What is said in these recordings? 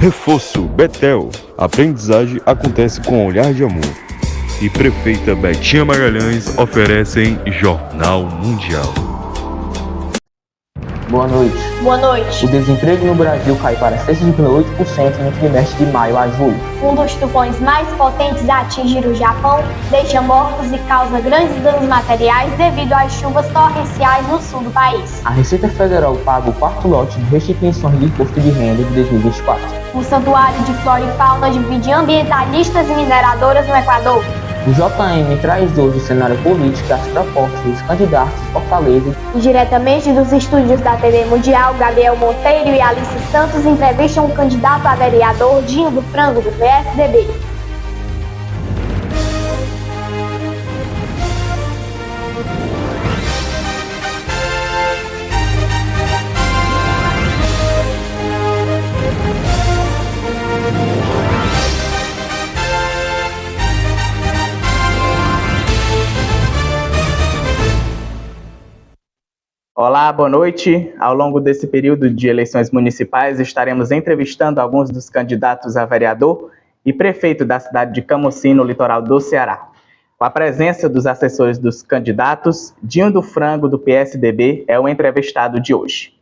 Reforço Betel. Aprendizagem acontece com olhar de amor. E Prefeita Betinha Magalhães oferecem Jornal Mundial. Boa noite. Boa noite. O desemprego no Brasil cai para 6,8% no trimestre de maio a julho. Um dos tufões mais potentes a atingir o Japão deixa mortos e causa grandes danos materiais devido às chuvas torrenciais no sul do país. A Receita Federal paga o quarto lote de restituições de imposto de renda de 2024. O Santuário de Flora e Fauna divide ambientalistas e mineradoras no Equador. O JM traz hoje o cenário político às propostas dos candidatos de Fortaleza. E diretamente dos estúdios da TV Mundial, Gabriel Monteiro e Alice Santos entrevistam o candidato a vereador Dinho do Frango, do PSDB. Olá, boa noite. Ao longo desse período de eleições municipais, estaremos entrevistando alguns dos candidatos a vereador e prefeito da cidade de Camocim, no litoral do Ceará. Com a presença dos assessores dos candidatos, Dinho do Frango, do PSDB, é o entrevistado de hoje.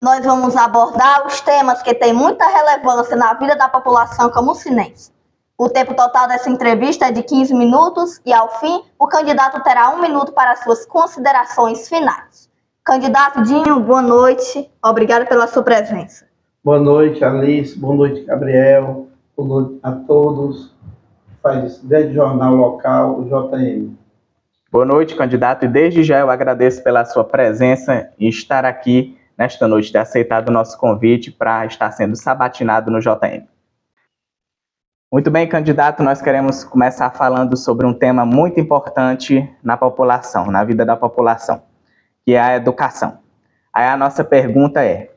Nós vamos abordar os temas que têm muita relevância na vida da população camocinense. O tempo total dessa entrevista é de 15 minutos e, ao fim, o candidato terá 1 minuto para suas considerações finais. Candidato Dinho, boa noite. Obrigado pela sua presença. Boa noite, Alice. Boa noite, Gabriel. Boa noite a todos. Faz grande jornal local, o JM. Boa noite, candidato. E desde já eu agradeço pela sua presença e estar aqui nesta noite, ter aceitado o nosso convite para estar sendo sabatinado no JM. Muito bem, candidato, nós queremos começar falando sobre um tema muito importante na população, na vida da população, que é a educação. Aí a nossa pergunta é,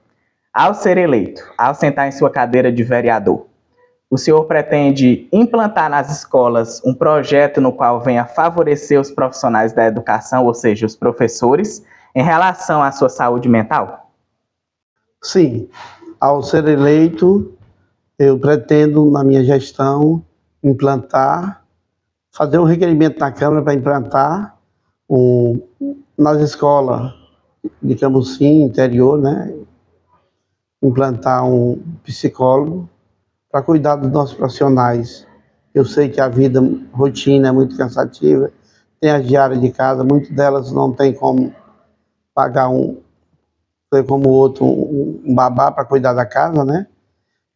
ao ser eleito, ao sentar em sua cadeira de vereador, o senhor pretende implantar nas escolas um projeto no qual venha favorecer os profissionais da educação, ou seja, os professores, em relação à sua saúde mental? Sim, ao ser eleito, eu pretendo, na minha gestão, fazer um requerimento na Câmara para implantar nas escolas de Camocim, interior, né? Implantar um psicólogo para cuidar dos nossos profissionais. Eu sei que a vida, rotina é muito cansativa, tem as diárias de casa, muitas delas não tem como pagar como o outro, um babá para cuidar da casa, né?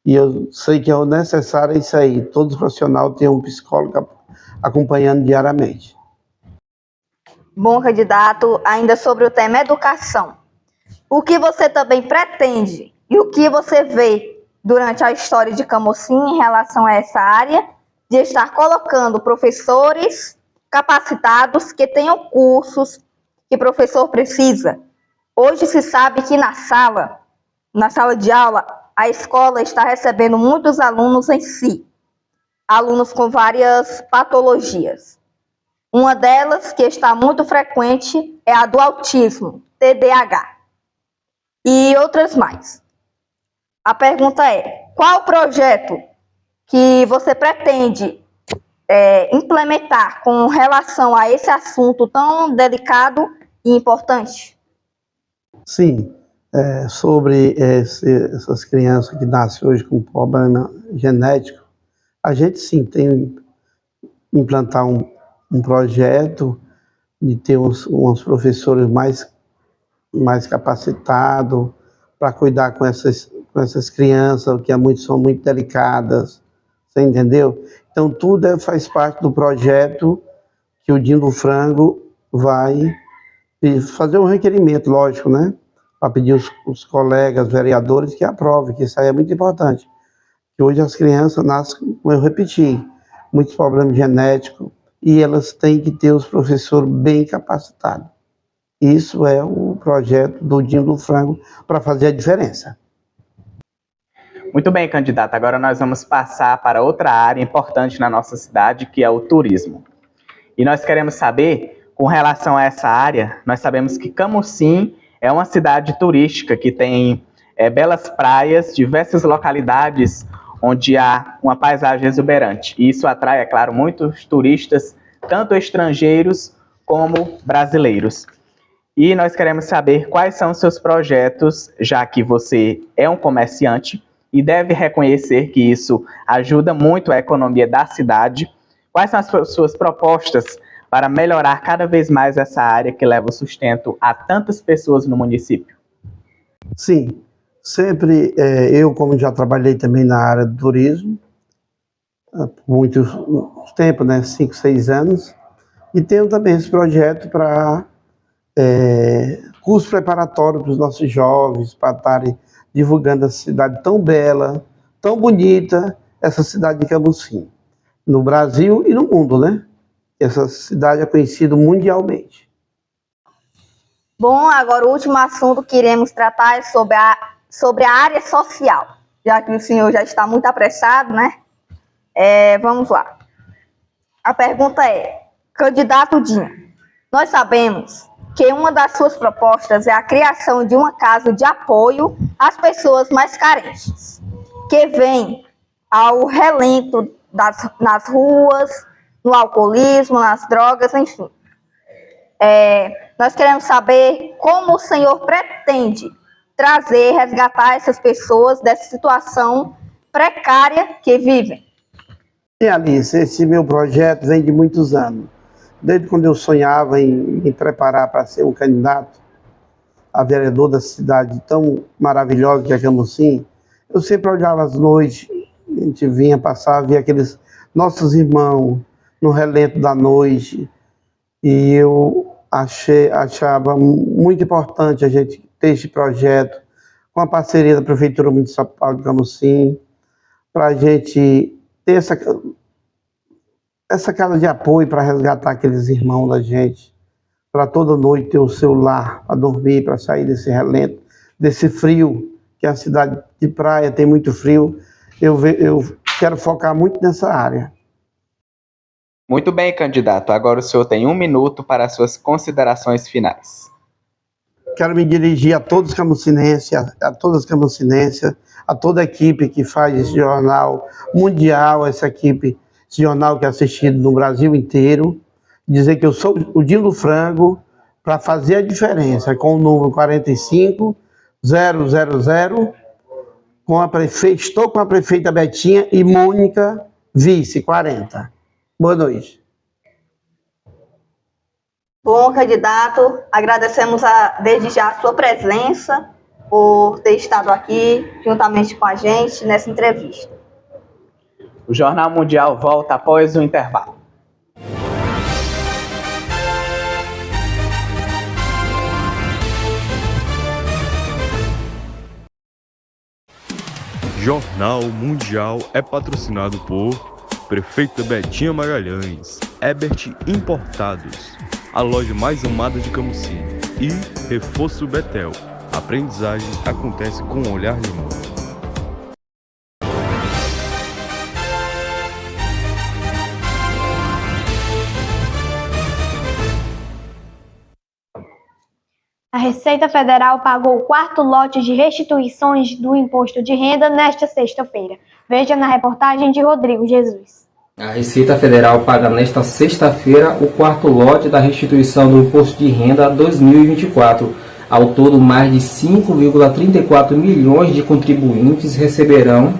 E eu sei que é necessário isso aí, todos os profissionais têm um psicólogo acompanhando diariamente. Bom, candidato, ainda sobre o tema educação. O que você também pretende e o que você vê durante a história de Camocim em relação a essa área de estar colocando professores capacitados que tenham cursos que o professor precisa? Hoje se sabe que na sala de aula, a escola está recebendo muitos alunos em si, alunos com várias patologias. Uma delas, que está muito frequente, é a do autismo, TDAH, e outras mais. A pergunta é, qual projeto que você pretende implementar com relação a esse assunto tão delicado e importante? Sim. Sobre essas crianças que nascem hoje com problema genético, a gente sim tem que implantar um projeto de ter uns professores mais capacitados para cuidar com essas crianças que são muito delicadas, você entendeu? Então tudo faz parte do projeto que o Dinho do Frango vai fazer um requerimento, lógico, né? Para pedir os colegas vereadores que aprovem, que isso aí é muito importante. Que hoje as crianças nascem, como eu repeti, muitos problemas genéticos, e elas têm que ter os professores bem capacitados. Isso é o projeto do Dinho do Frango para fazer a diferença. Muito bem, candidato. Agora nós vamos passar para outra área importante na nossa cidade, que é o turismo. E nós queremos saber, com relação a essa área, nós sabemos que Camocim é uma cidade turística que tem belas praias, diversas localidades onde há uma paisagem exuberante. E isso atrai, é claro, muitos turistas, tanto estrangeiros como brasileiros. E nós queremos saber quais são os seus projetos, já que você é um comerciante e deve reconhecer que isso ajuda muito a economia da cidade. Quais são as suas propostas para melhorar cada vez mais essa área que leva o sustento a tantas pessoas no município? Sim, sempre eu, como já trabalhei também na área do turismo, há muito tempo, né, 5, 6 anos, e tenho também esse projeto para curso preparatório para os nossos jovens, para estarem divulgando essa cidade tão bela, tão bonita, essa cidade de Camusim, no Brasil e no mundo, né? Essa cidade é conhecida mundialmente. Bom, agora o último assunto que iremos tratar é sobre a área social, já que o senhor já está muito apressado, né? Vamos lá. A pergunta é, candidato Dinho, nós sabemos que uma das suas propostas é a criação de uma casa de apoio às pessoas mais carentes, que vem ao relento nas ruas, no alcoolismo, nas drogas, enfim. Nós queremos saber como o senhor pretende resgatar essas pessoas dessa situação precária que vivem. Alice, esse meu projeto vem de muitos anos. Desde quando eu sonhava em me preparar para ser um candidato a vereador da cidade tão maravilhosa que é Camusim, eu sempre olhava às noites, a gente vinha passar, via aqueles nossos irmãos no relento da noite, e eu achava muito importante a gente ter esse projeto com a parceria da Prefeitura Municipal de Camusim, para a gente ter essa casa de apoio para resgatar aqueles irmãos da gente, para toda noite ter o seu lar para dormir, para sair desse relento, desse frio, que a cidade de praia tem muito frio. Eu quero focar muito nessa área. Muito bem, candidato. Agora o senhor tem 1 minuto para as suas considerações finais. Quero me dirigir a todos os camusinenses, a todas as camusinenses, a toda a equipe que faz esse jornal mundial, esse jornal que é assistido no Brasil inteiro, dizer que eu sou o Dinho do Frango para fazer a diferença com o número 45000, estou com a prefeita Betinha e Mônica, vice 40. Boa noite. Bom, candidato, agradecemos desde já a sua presença, por ter estado aqui juntamente com a gente nessa entrevista. O Jornal Mundial volta após o intervalo. Jornal Mundial é patrocinado por Prefeita Betinha Magalhães, Ebert Importados, a loja mais amada de Camusim, e Reforço Betel. A aprendizagem acontece com um olhar de amor. A Receita Federal pagou o 4º lote de restituições do imposto de renda nesta sexta-feira. Veja na reportagem de Rodrigo Jesus. A Receita Federal paga nesta sexta-feira o 4º lote da restituição do Imposto de Renda 2024. Ao todo, mais de 5,34 milhões de contribuintes receberão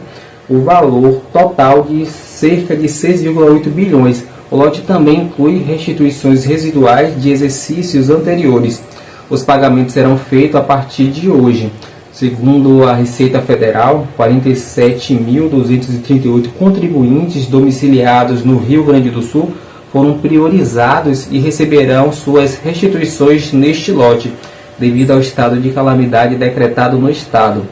o valor total de cerca de 6,8 bilhões. O lote também inclui restituições residuais de exercícios anteriores. Os pagamentos serão feitos a partir de hoje. Segundo a Receita Federal, 47.238 contribuintes domiciliados no Rio Grande do Sul foram priorizados e receberão suas restituições neste lote, devido ao estado de calamidade decretado no estado.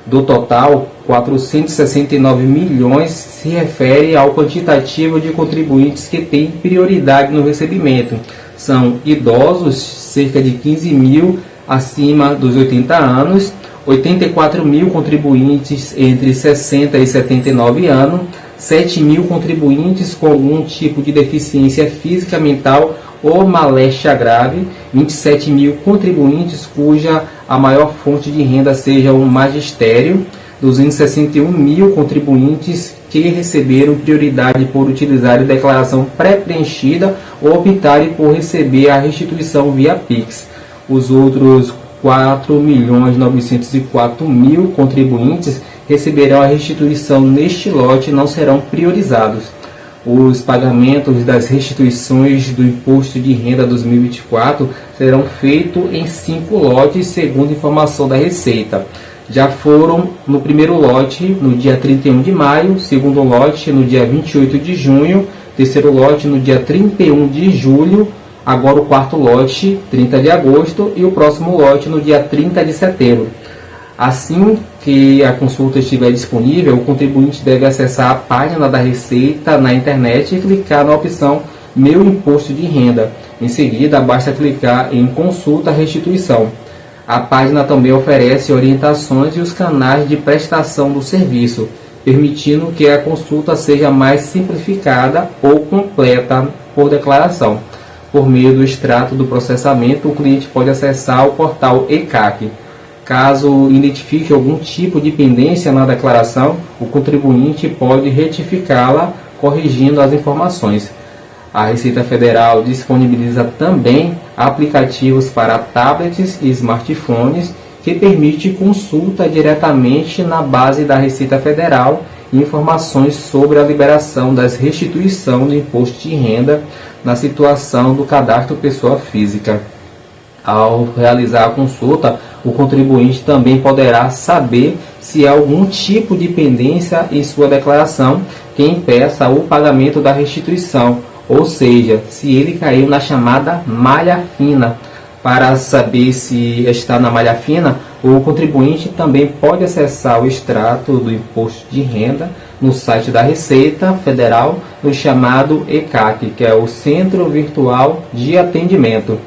Do total, 469 milhões se refere ao quantitativo de contribuintes que têm prioridade no recebimento. São idosos, cerca de 15 mil acima dos 80 anos, 84 mil contribuintes entre 60 e 79 anos, 7 mil contribuintes com algum tipo de deficiência física, mental ou moléstia grave, 27 mil contribuintes cuja a maior fonte de renda seja o magistério, 261 mil contribuintes que receberam prioridade por utilizarem declaração pré-preenchida ou optarem por receber a restituição via Pix. Os outros 4.904.000 contribuintes receberão a restituição neste lote e não serão priorizados. Os pagamentos das restituições do Imposto de Renda 2024 serão feitos em 5 lotes, segundo informação da Receita. Já foram no primeiro lote no dia 31 de maio, segundo lote no dia 28 de junho, terceiro lote no dia 31 de julho, agora o quarto lote, 30 de agosto, e o próximo lote no dia 30 de setembro. Assim que a consulta estiver disponível, o contribuinte deve acessar a página da Receita na internet e clicar na opção Meu Imposto de Renda. Em seguida, basta clicar em Consulta Restituição. A página também oferece orientações e os canais de prestação do serviço, permitindo que a consulta seja mais simplificada ou completa por declaração. Por meio do extrato do processamento, o cliente pode acessar o portal ECAC. Caso identifique algum tipo de pendência na declaração, o contribuinte pode retificá-la, corrigindo as informações. A Receita Federal disponibiliza também aplicativos para tablets e smartphones que permite consulta diretamente na base da Receita Federal e informações sobre a liberação das restituições do imposto de renda na situação do cadastro pessoa física. Ao realizar a consulta, o contribuinte também poderá saber se há algum tipo de pendência em sua declaração que impeça o pagamento da restituição, ou seja, se ele caiu na chamada malha fina. Para saber se está na malha fina, o contribuinte também pode acessar o extrato do imposto de renda no site da Receita Federal, no chamado ECAC, que é o Centro Virtual de Atendimento.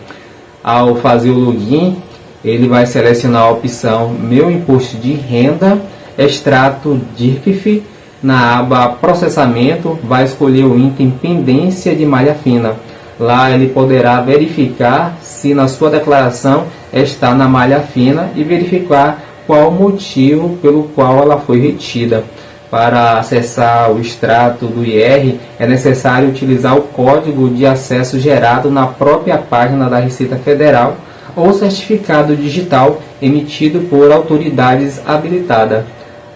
Ao fazer o login, ele vai selecionar a opção Meu Imposto de Renda, Extrato DIRPF. Na aba Processamento, vai escolher o item Pendência de malha fina. Lá ele poderá verificar se na sua declaração está na malha fina e verificar qual o motivo pelo qual ela foi retida. Para acessar o extrato do IR, é necessário utilizar o código de acesso gerado na própria página da Receita Federal ou certificado digital emitido por autoridades habilitadas.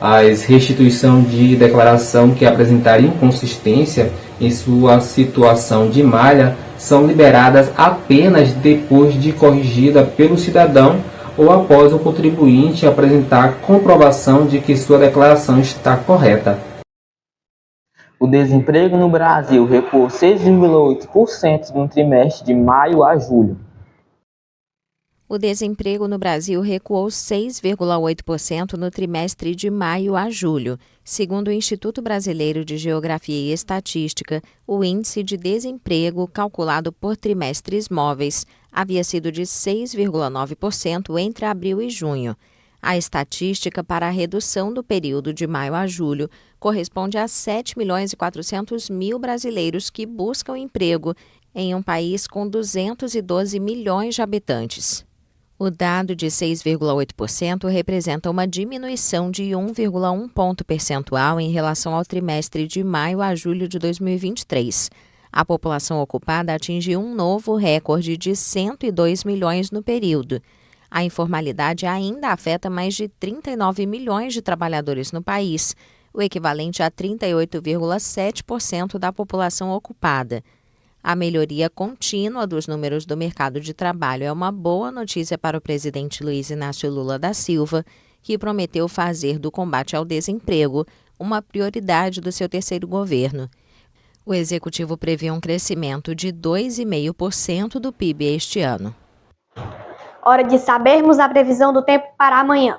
As restituições de declaração que apresentarem inconsistência em sua situação de malha são liberadas apenas depois de corrigida pelo cidadão ou após o contribuinte apresentar comprovação de que sua declaração está correta. O desemprego no Brasil recuou 6,8% no trimestre de maio a julho. O desemprego no Brasil recuou 6,8% no trimestre de maio a julho. Segundo o Instituto Brasileiro de Geografia e Estatística, o índice de desemprego, calculado por trimestres móveis, havia sido de 6,9% entre abril e junho. A estatística para a redução do período de maio a julho corresponde a 7.400.000 brasileiros que buscam emprego em um país com 212 milhões de habitantes. O dado de 6,8% representa uma diminuição de 1,1 ponto percentual em relação ao trimestre de maio a julho de 2023. A população ocupada atingiu um novo recorde de 102 milhões no período. A informalidade ainda afeta mais de 39 milhões de trabalhadores no país, o equivalente a 38,7% da população ocupada. A melhoria contínua dos números do mercado de trabalho é uma boa notícia para o presidente Luiz Inácio Lula da Silva, que prometeu fazer do combate ao desemprego uma prioridade do seu terceiro governo. O executivo prevê um crescimento de 2,5% do PIB este ano. Hora de sabermos a previsão do tempo para amanhã.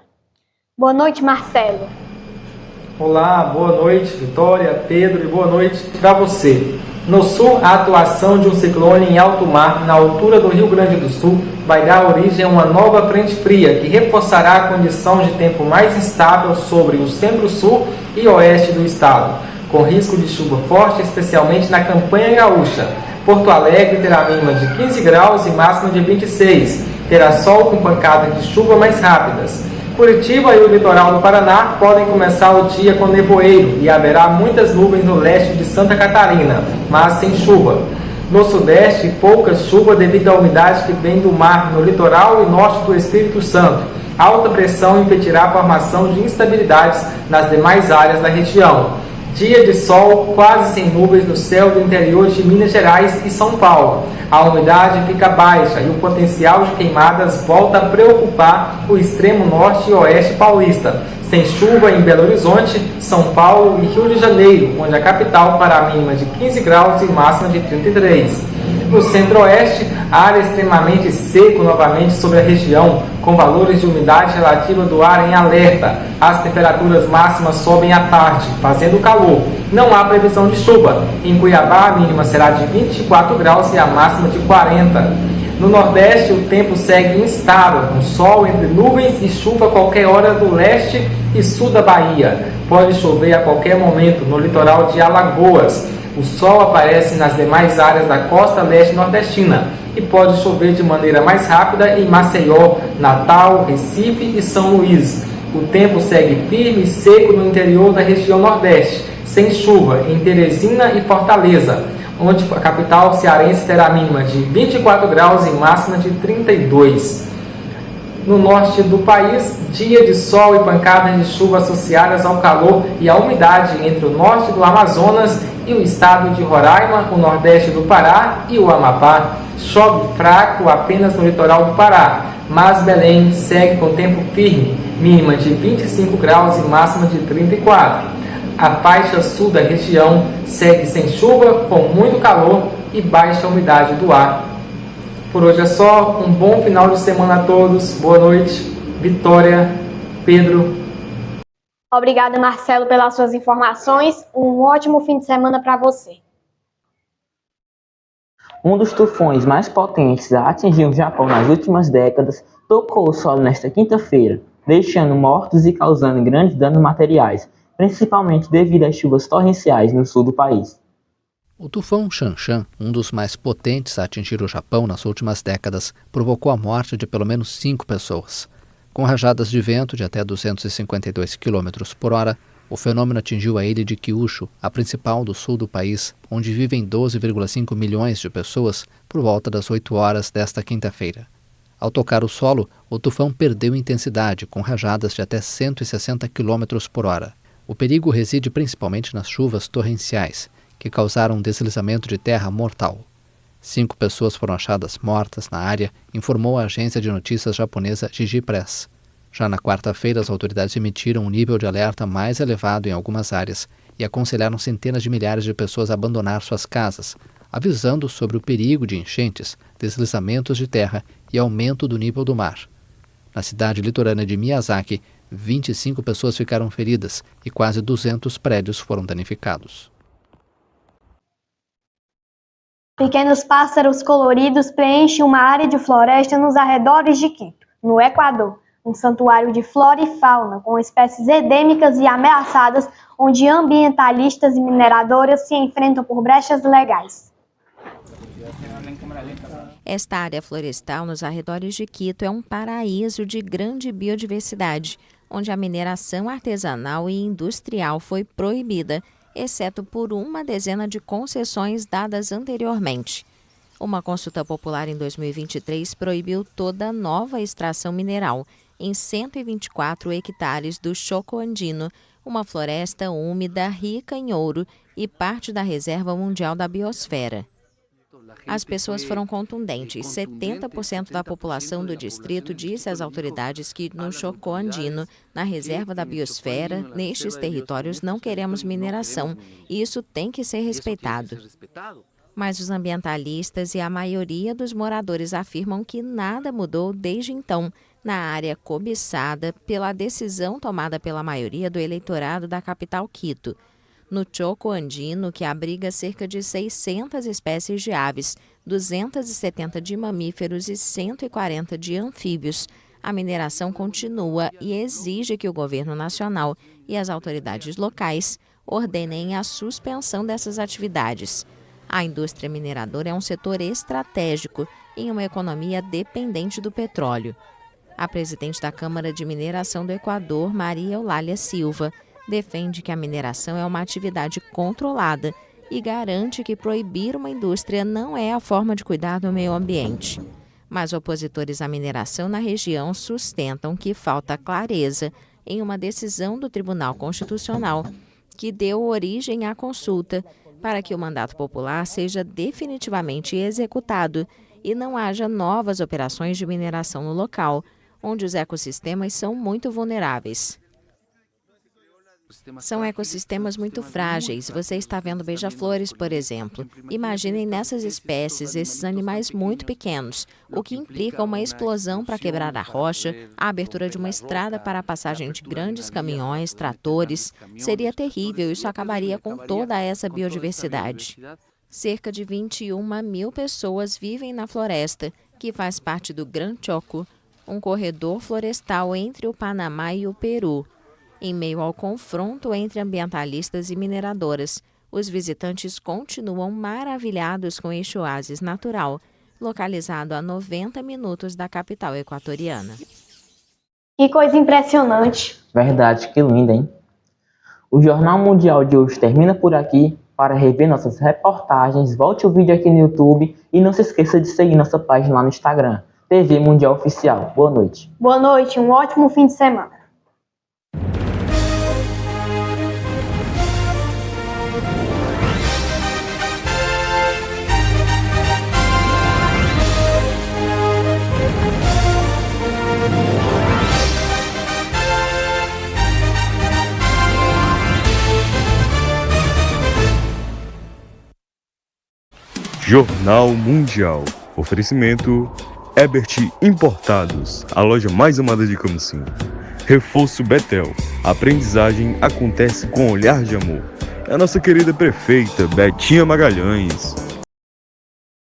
Boa noite, Marcelo. Olá, boa noite, Vitória, Pedro, e boa noite para você. No sul, a atuação de um ciclone em alto mar, na altura do Rio Grande do Sul, vai dar origem a uma nova frente fria, que reforçará a condição de tempo mais instável sobre o centro-sul e oeste do estado, com risco de chuva forte, especialmente na campanha gaúcha. Porto Alegre terá mínima de 15 graus e máxima de 26. Terá sol com pancadas de chuva mais rápidas. Curitiba e o litoral do Paraná podem começar o dia com nevoeiro e haverá muitas nuvens no leste de Santa Catarina, mas sem chuva. No sudeste, pouca chuva devido à umidade que vem do mar no litoral e norte do Espírito Santo. Alta pressão impedirá a formação de instabilidades nas demais áreas da região. Dia de sol quase sem nuvens no céu do interior de Minas Gerais e São Paulo. A umidade fica baixa e o potencial de queimadas volta a preocupar o extremo norte e oeste paulista. Sem chuva em Belo Horizonte, São Paulo e Rio de Janeiro, onde a capital fará a mínima de 15 graus e máxima de 33. No centro-oeste, área extremamente seco novamente sobre a região, com valores de umidade relativa do ar em alerta. As temperaturas máximas sobem à tarde, fazendo calor. Não há previsão de chuva. Em Cuiabá, a mínima será de 24 graus e a máxima de 40. No Nordeste, o tempo segue instável, com sol entre nuvens e chuva a qualquer hora do leste e sul da Bahia. Pode chover a qualquer momento no litoral de Alagoas. O sol aparece nas demais áreas da costa leste nordestina e pode chover de maneira mais rápida em Maceió, Natal, Recife e São Luís. O tempo segue firme e seco no interior da região nordeste, sem chuva em Teresina e Fortaleza, onde a capital cearense terá a mínima de 24 graus e máxima de 32. No norte do país, dia de sol e pancadas de chuva associadas ao calor e à umidade entre o norte do Amazonas e o estado de Roraima, o nordeste do Pará e o Amapá. Chove fraco apenas no litoral do Pará, mas Belém segue com tempo firme, mínima de 25 graus e máxima de 34. A faixa sul da região segue sem chuva, com muito calor e baixa umidade do ar. Por hoje é só, um bom final de semana a todos, boa noite, Vitória, Pedro. Obrigada, Marcelo, pelas suas informações. Um ótimo fim de semana para você. Um dos tufões mais potentes a atingir o Japão nas últimas décadas tocou o solo nesta quinta-feira, deixando mortos e causando grandes danos materiais, principalmente devido às chuvas torrenciais no sul do país. O tufão Shanshan, um dos mais potentes a atingir o Japão nas últimas décadas, provocou a morte de pelo menos 5 pessoas. Com rajadas de vento de até 252 km por hora, o fenômeno atingiu a ilha de Kyushu, a principal do sul do país, onde vivem 12,5 milhões de pessoas, por volta das 8 horas desta quinta-feira. Ao tocar o solo, o tufão perdeu intensidade, com rajadas de até 160 km por hora. O perigo reside principalmente nas chuvas torrenciais, que causaram um deslizamento de terra mortal. 5 pessoas foram achadas mortas na área, informou a agência de notícias japonesa Jiji Press. Já na quarta-feira, as autoridades emitiram um nível de alerta mais elevado em algumas áreas e aconselharam centenas de milhares de pessoas a abandonar suas casas, avisando sobre o perigo de enchentes, deslizamentos de terra e aumento do nível do mar. Na cidade litorânea de Miyazaki, 25 pessoas ficaram feridas e quase 200 prédios foram danificados. Pequenos pássaros coloridos preenchem uma área de floresta nos arredores de Quito, no Equador, um santuário de flora e fauna com espécies endêmicas e ameaçadas, onde ambientalistas e mineradoras se enfrentam por brechas legais. Esta área florestal nos arredores de Quito é um paraíso de grande biodiversidade, onde a mineração artesanal e industrial foi proibida, exceto por uma dezena de concessões dadas anteriormente. Uma consulta popular em 2023 proibiu toda nova extração mineral em 124 hectares do Choco Andino, uma floresta úmida rica em ouro e parte da Reserva Mundial da Biosfera. As pessoas foram contundentes. 70% da população do distrito disse às autoridades que no Chocó Andino, na reserva da biosfera, nestes territórios não queremos mineração e isso tem que ser respeitado. Mas os ambientalistas e a maioria dos moradores afirmam que nada mudou desde então, na área cobiçada pela decisão tomada pela maioria do eleitorado da capital Quito. No Choco Andino, que abriga cerca de 600 espécies de aves, 270 de mamíferos e 140 de anfíbios, a mineração continua e exige que o governo nacional e as autoridades locais ordenem a suspensão dessas atividades. A indústria mineradora é um setor estratégico, em uma economia dependente do petróleo. A presidente da Câmara de Mineração do Equador, Maria Eulália Silva, defende que a mineração é uma atividade controlada e garante que proibir uma indústria não é a forma de cuidar do meio ambiente. Mas opositores à mineração na região sustentam que falta clareza em uma decisão do Tribunal Constitucional que deu origem à consulta para que o mandato popular seja definitivamente executado e não haja novas operações de mineração no local, onde os ecossistemas são muito vulneráveis. São ecossistemas muito frágeis. Você está vendo beija-flores, por exemplo. Imaginem nessas espécies esses animais muito pequenos, o que implica uma explosão para quebrar a rocha, a abertura de uma estrada para a passagem de grandes caminhões, tratores. Seria terrível, isso acabaria com toda essa biodiversidade. Cerca de 21 mil pessoas vivem na floresta, que faz parte do Gran Choco, um corredor florestal entre o Panamá e o Peru. Em meio ao confronto entre ambientalistas e mineradoras, os visitantes continuam maravilhados com este oásis natural, localizado a 90 minutos da capital equatoriana. Que coisa impressionante! Verdade, que linda, hein? O Jornal Mundial de hoje termina por aqui. Para rever nossas reportagens, volte o vídeo aqui no YouTube e não se esqueça de seguir nossa página lá no Instagram, TV Mundial Oficial. Boa noite. Boa noite, um ótimo fim de semana. Jornal Mundial. Oferecimento Ebert Importados, a loja mais amada de Camusim. Reforço Betel. A aprendizagem acontece com olhar de amor. É a nossa querida prefeita Betinha Magalhães.